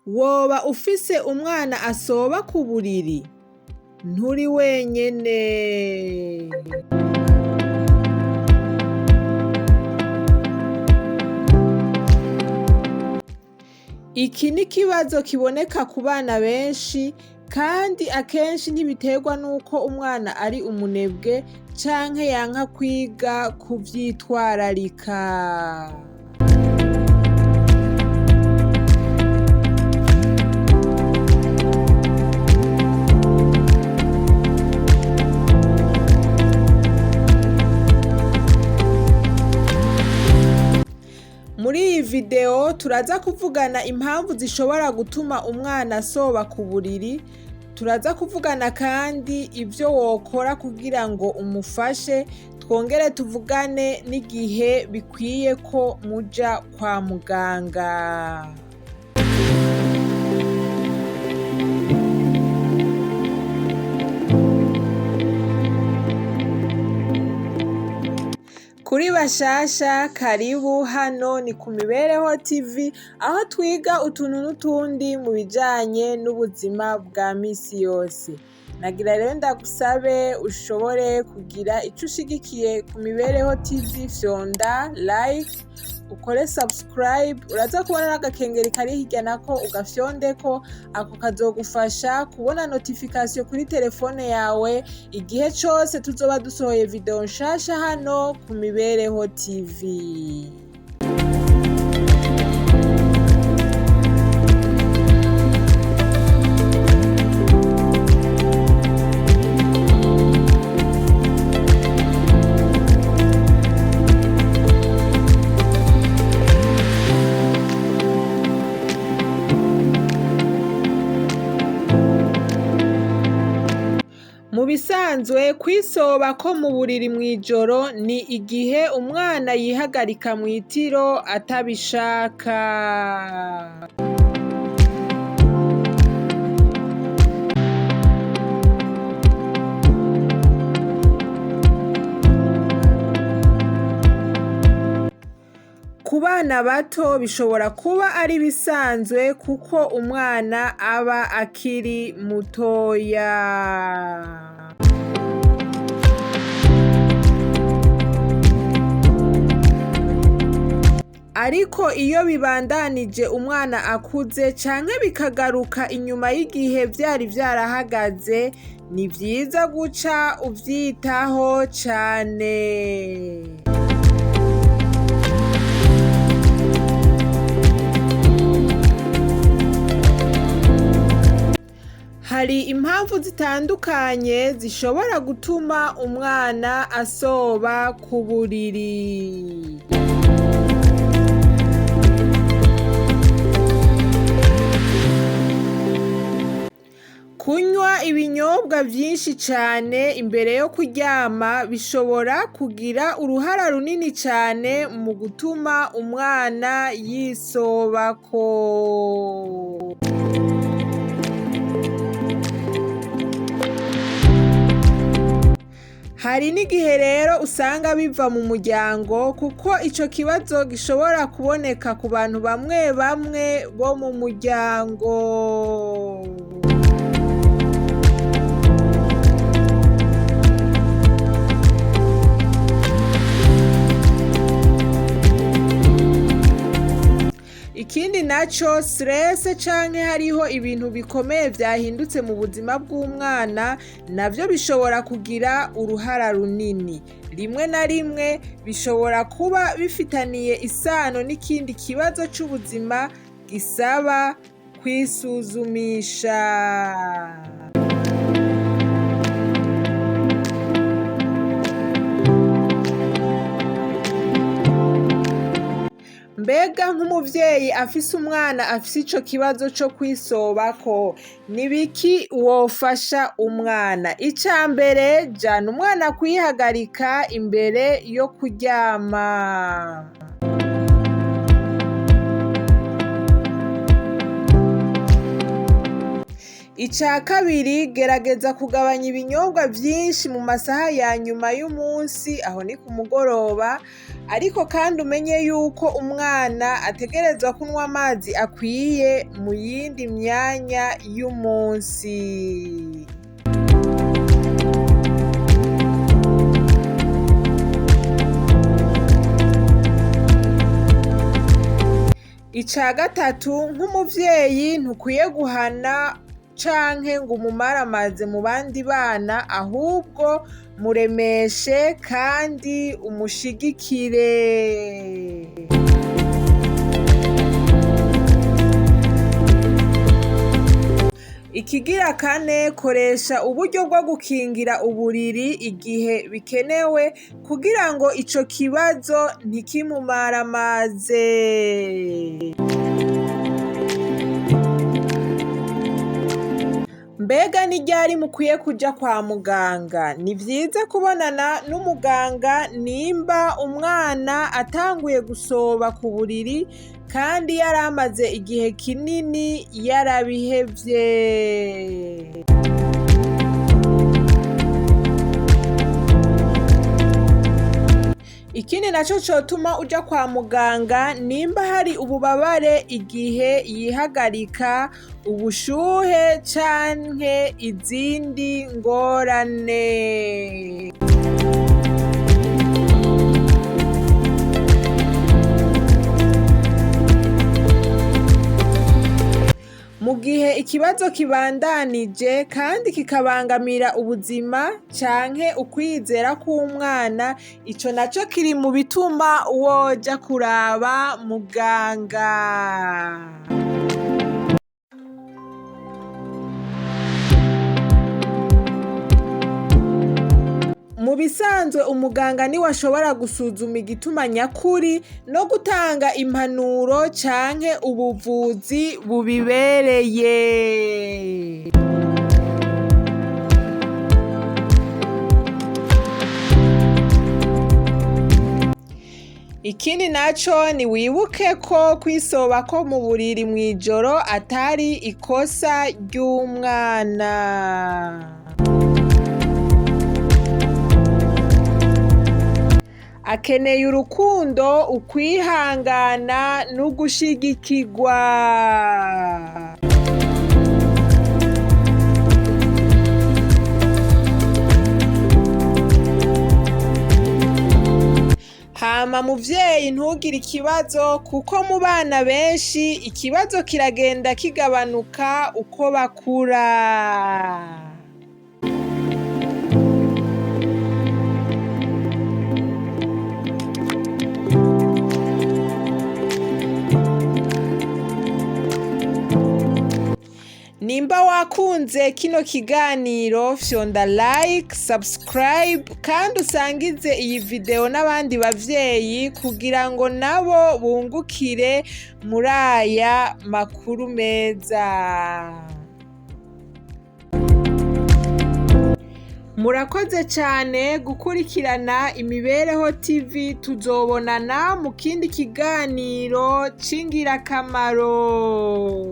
Woba ufise umwana asoba ku buriri? Nturi wenyene. Iki ni ikibazo kiboneka ku bana benshi kandi akenshi ntibiterwa n'uko umwana ari umunebwe canke yanka kwiga kuvyitwararika. Muri iyi video turaza kuvugana impamvu zishobora gutuma umwana asoba ku buriri, turaza kuvugana kandi ivyo wokora kugira ngo umufashe, twongere tuvugane n'igihe bikwiye ko muja kwa muganga. Kuri bashasha karibu, hano ni ku Mibereho TV aho twiga utuntu n'utundi mu bijanye n'ubuzima bwa misi yose. Nagira rero ndagusabe ushobore kugira ico ushigikiye ku Mibereho TV, fyonda like, ukore subscribe, uraza kubona n'agakengeri kari hirya nako ugafyondeko, ako kazogufasha kubona notification kuri telefone yawe igihe cose tuzoba dusohoye video nshasha hano ku Mibereho TV. Mu bisanzwe kwisoba ko mu buriri mw'ijoro ni igihe umwana yihagarika mw'itiro atabishaka. Ku bana bato bishobora kuba ari bisanzwe kuko umwana aba akiri mutoya. Ariko iyo bibandanije umwana akuze canke bikagaruka inyuma y'igihe vyari vyarahagaze, ni vyiza guca uvyitaho cane. Hari impamvu zitandukanye zishobora gutuma umwana asoba ku buriri. Kunywa ibinyobwa vyinshi cane imbere yo kuryama bishobora kugira uruhara runini cane mu gutuma umwana yisobako. Hari n'igihe rero usanga biva mu muryango kuko ico kibazo gishobora kuboneka ku bantu bamwe bamwe bo mu muryango. Ikindi naco, stress canke hariho ibintu bikomeye vyahindutse mu buzima bw'umwana, navyo bishobora kugira uruhara runini. Rimwe na rimwe bishobora kuba bifitaniye isano n'ikindi kibazo c'ubuzima gisaba kwisuzumisha. Mbega nk'umuvyeyi afise umwana afise ico kibazo co kwisobako, ni biki wofasha umwana? Ica mbere, jana umwana kwihagarika imbere yo kuryama. Ica kabiri, gerageza kugabanya ibinyobwa vyinshi mu masaha ya nyuma y'umunsi, aho ni ku mugoroba, ariko kandi umenye yuko umwana ategerezwa kunywa amazi akwiye mu yindi myanya y'umunsi. Ica gatatu, nk'umuvyeyi ntukwiye guhana canke ngo umumaramaze mu bandi bana, ahubwo muremeshe kandi umushigikire. Ikigira kane, koresha uburyo bwo gukingira uburiri igihe bikenewe kugira ngo ico kibazo ntikimumaramaze. Mbega ni ryari mukwiye kuja kwa muganga? Ni vyiza kubonana n'umuganga nimba umwana atanguye gusoba ku buriri kandi yaramaze igihe kinini yarabihevye. Ikindi naco cotuma uja kwa muganga nimba hari ububabare igihe yihagarika, ubushuhe canke izindi ngorane. Mu gihe ikibazo kibandanije kandi kikabangamira ubuzima canke ukwizera k'umwana, ico naco kiri mu bituma woja kuraba muganga. Mu bisanzwe umuganga niwe ashobora gusuzuma igituma nyakuri no gutanga impanuro canke ubuvuzi bubibereye. Ikindi naco ni wibuke ko kwisoba ko mu buriri mw'ijoro atari ikosa ry'umwana. Akeneye urukundo, ukwihangana n'ugushigikirwa. Hama muvyeyi ntugire ikibazo kuko mu bana benshi ikibazo kiragenda kigabanuka uko bakura. Nimba wakunze kino kiganiro fyonda like, subscribe kandi usangize iyi video n'abandi bavyeyi kugira ngo nabo bungukire muri aya makuru meza. Murakoze cyane gukurikirana Imibereho TV, tuzobonana mu kindi kiganiro c'ingirakamaro.